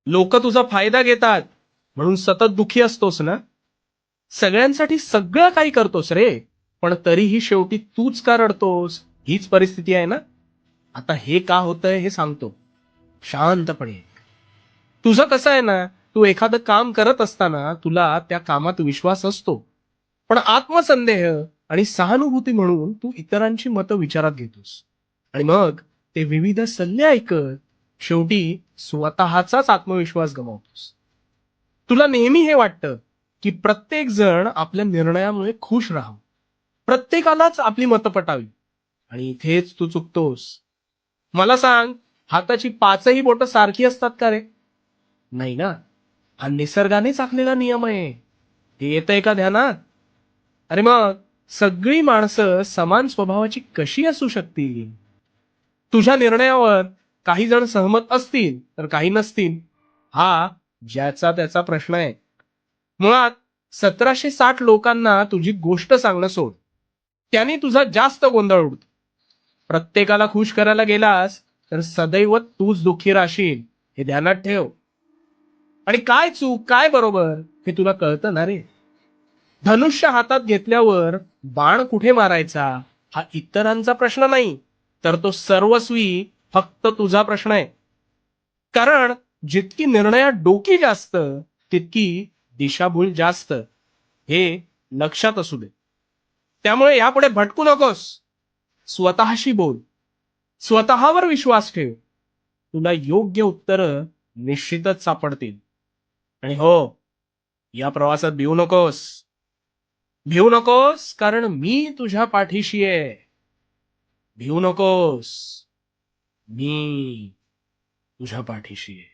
लोक तुझा फायदा घेतात म्हणून सतत दुखी असतोस ना? सगळ्यांसाठी सगळं काही करतोस रे, पण तरीही शेवटी तूच का रडतोस? हीच परिस्थिती आहे ना? आता हे का होतंय हे सांगतो शांतपणे. तुझं कसं आहे ना, तू एखादं काम करत असताना तुला त्या कामात विश्वास असतो, पण आत्मसंदेह आणि सहानुभूती म्हणून तू इतरांची मतं विचारात घेतोस आणि मग ते विविध सल्ले ऐकत शेवटी स्वतःचाच आत्मविश्वास गमावतोस. तुला नेहमी हे वाटतं की प्रत्येक जण आपल्या निर्णयामुळे खुश राहावं, प्रत्येकालाच आपली मतं पटावी, आणि इथेच तू चुकतोस. मला सांग, हाताची पाचही बोटं सारखी असतात का रे? नाही ना. हा निसर्गानेच आखलेला नियम आहे. हे येतंय का ध्यानात? अरे मग सगळी माणसं समान स्वभावाची कशी असू शकतील? तुझ्या निर्णयावर काही जण सहमत असतील तर काही नसतील. हा ज्याचा त्याचा प्रश्न आहे. मुळात 1760 लोकांना तुझी गोष्ट सांगणं सोड, त्यांनी तुझा जास्त गोंधळ उडतो. प्रत्येकाला खुश करायला गेलास तर सदैव तूच दुःखी राहशील, हे ध्यानात ठेव. आणि काय चूक काय बरोबर हे तुला कळतं ना रे? धनुष्य हातात घेतल्यावर बाण कुठे मारायचा हा इतरांचा प्रश्न नाही, तर तो सर्वस्वी फक्त तुझा प्रश्न आहे. कारण जितकी निर्णयात डोकी जास्त, तितकी दिशाभूल जास्त, हे लक्षात असू दे. त्यामुळे यापुढे भटकू नकोस. स्वतःशी बोल, स्वतःवर विश्वास ठेव. तुला योग्य उत्तर निश्चितच सापडतील. आणि हो, या प्रवासात भिवू नकोस. भिवू नकोस, कारण मी तुझ्या पाठीशी आहे. भिवू नकोस, मी तुझ्या पाठीशी आहे.